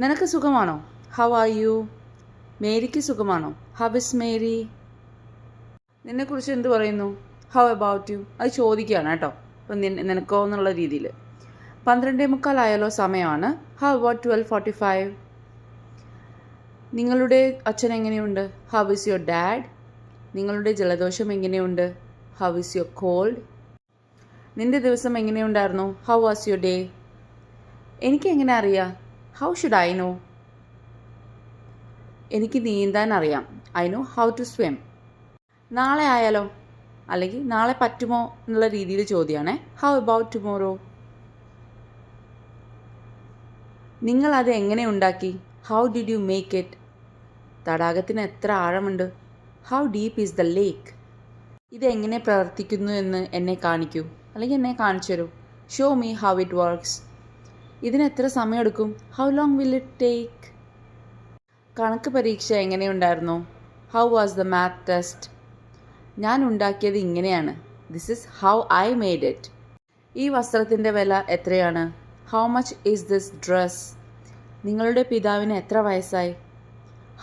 നിനക്ക് സുഖമാണോ? How are you? മേരിക്ക് സുഖമാണോ? How is Mary? നിന്നെക്കുറിച്ച് എന്ത് പറയുന്നു? How about you? അത് ചോദിക്കുകയാണ് കേട്ടോ. അപ്പം നിനക്കോ എന്നുള്ള രീതിയിൽ. 12:45 സമയമാണ്. How about 12:45? നിങ്ങളുടെ അച്ഛൻ എങ്ങനെയുണ്ട്? How is your dad? നിങ്ങളുടെ ജലദോഷം എങ്ങനെയുണ്ട്? How is your cold? നിന്റെ ദിവസം എങ്ങനെയുണ്ടായിരുന്നു? How was your day? എനിക്ക് എങ്ങനെ അറിയാം? How should I know? എനിക്ക് നീന്താൻ അറിയാം. I know how to swim. നാളെ ആയാലോ? അല്ലെങ്കിൽ നാളെ പറ്റുമോ എന്നുള്ള രീതിയിൽ ചോദ്യമാണേ. How about tomorrow? നിങ്ങൾ അത് എങ്ങനെ ഉണ്ടാക്കി? How did you make it? തടാകത്തിന് എത്ര ആഴമുണ്ട്? How deep is the lake? ഇത് എങ്ങനെ പ്രവർത്തിക്കുന്നു എന്ന് എന്നെ കാണിക്കൂ, അല്ലെങ്കിൽ എന്നെ കാണിച്ചു തരൂ. Show me how it works. ഇതിന് എത്ര സമയമെടുക്കും? How long will it take? കണക്ക് പരീക്ഷ എങ്ങനെയുണ്ടായിരുന്നു? How was the math test? ഞാൻ ഉണ്ടാക്കിയത് ഇങ്ങനെയാണ്. This is how I made it. ഈ വസ്ത്രത്തിൻ്റെ വില എത്രയാണ്? How much is this dress? നിങ്ങളുടെ പിതാവിന് എത്ര വയസ്സായി?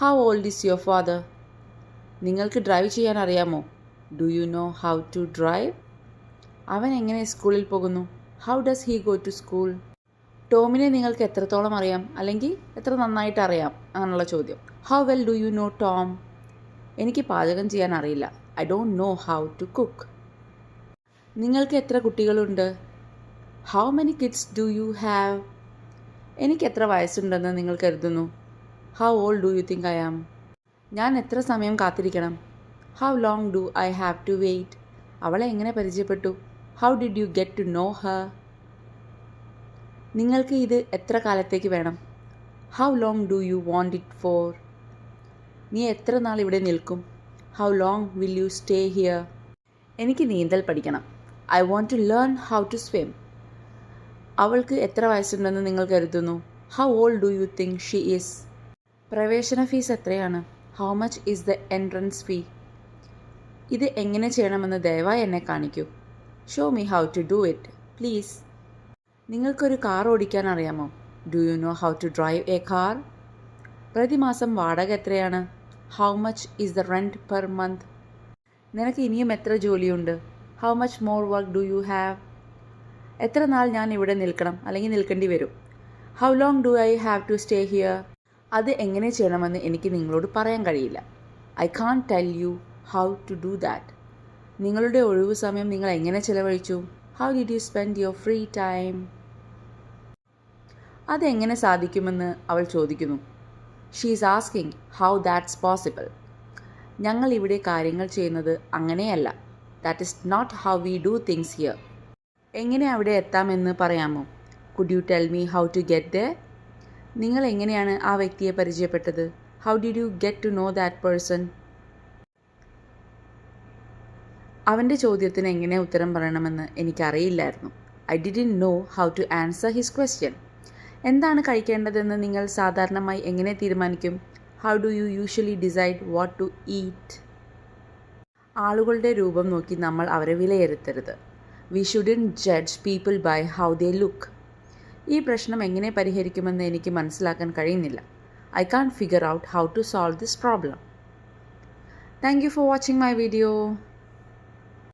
How old is your father? നിങ്ങൾക്ക് ഡ്രൈവ് ചെയ്യാൻ അറിയാമോ? Do you know how to drive? അവൻ എങ്ങനെ സ്കൂളിൽ പോകുന്നു? How does he go to school? ടോമിനെ നിങ്ങൾക്ക് എത്രത്തോളം അറിയാം, അല്ലെങ്കിൽ എത്ര നന്നായിട്ട് അറിയാം, അങ്ങനെയുള്ള ചോദ്യം. How well do you know Tom? എനിക്ക് പാചകം ചെയ്യാൻ അറിയില്ല. I don't know how to cook. നിങ്ങൾക്ക് എത്ര കുട്ടികളുണ്ട്? How many kids do you have? എനിക്ക് എത്ര വയസ്സുണ്ടെന്ന് നിങ്ങൾ കരുതുന്നു? How old do you think I am? ഞാൻ എത്ര സമയം കാത്തിരിക്കണം? How long do I have to wait? അവളെ എങ്ങനെ പരിചയപ്പെട്ടു? How did you get to know Har? നിങ്ങൾക്ക് ഇത് എത്ര കാലത്തേക്ക് വേണം? How long do you want it for? നീ എത്ര നാൾ ഇവിടെ നിൽക്കും? How long will you stay here? എനിക്ക് നീന്തൽ പഠിക്കണം. I want to learn how to swim. അവൾക്ക് എത്ര വയസ്സുണ്ടെന്ന് നിങ്ങൾ കരുതുന്നു? How old do you think she is? പ്രവേശന ഫീസ് എത്രയാണ്? How much is the entrance fee? ഇത് എങ്ങനെ ചെയ്യണമെന്ന് ദയവായി എന്നെ കാണിക്കൂ. Show me how to do it please. നിങ്ങൾക്കൊരു കാർ ഓടിക്കാൻ അറിയാമോ? Do you know how to drive a car? പ്രതിമാസം വാടക എത്രയാണ്? How much is the rent per month? നിനക്ക് ഇനിയും എത്ര ജോലിയുണ്ട്? How much more work do you have? എത്ര നാൾ ഞാൻ ഇവിടെ നിൽക്കണം, അല്ലെങ്കിൽ നിൽക്കേണ്ടി വരും? How long do I have to stay here? അത് എങ്ങനെ ചെയ്യണമെന്ന് എനിക്ക് നിങ്ങളോട് പറയാൻ കഴിയില്ല. I can't tell you how to do that. നിങ്ങളുടെ ഒഴിവു സമയം നിങ്ങൾ എങ്ങനെ ചിലവഴിച്ചു? How did you spend your free time? അതെങ്ങനെ സാധിക്കുമെന്ന് അവൾ ചോദിക്കുന്നു. She is asking how that's possible. ഞങ്ങൾ ഇവിടെ കാര്യങ്ങൾ ചെയ്യുന്നത് അങ്ങനെയല്ല. That is not how we do things here. എങ്ങനെ അവിടെ എത്താമെന്ന് പറയാമോ? Could you tell me how to get there? നിങ്ങൾ എങ്ങനെയാണ് ആ വ്യക്തിയെ പരിചയപ്പെട്ടത്? How did you get to know that person? അവൻ്റെ ചോദ്യത്തിന് എങ്ങനെ ഉത്തരം പറയണമെന്ന് എനിക്കറിയില്ലായിരുന്നു. I didn't know how to answer his question. എന്താണ് കഴിക്കേണ്ടതെന്ന് നിങ്ങൾ സാധാരണമായി എങ്ങനെ തീരുമാനിക്കും? How do you usually decide what to eat? ആളുകളുടെ രൂപം നോക്കി നമ്മൾ അവരെ വിലയിരുത്തരുത്. We shouldn't judge people by how they look. ഈ പ്രശ്നം എങ്ങനെ പരിഹരിക്കുമെന്ന് എനിക്ക് മനസ്സിലാക്കാൻ കഴിയുന്നില്ല. I can't figure out how to solve this problem. Thank you for watching my video.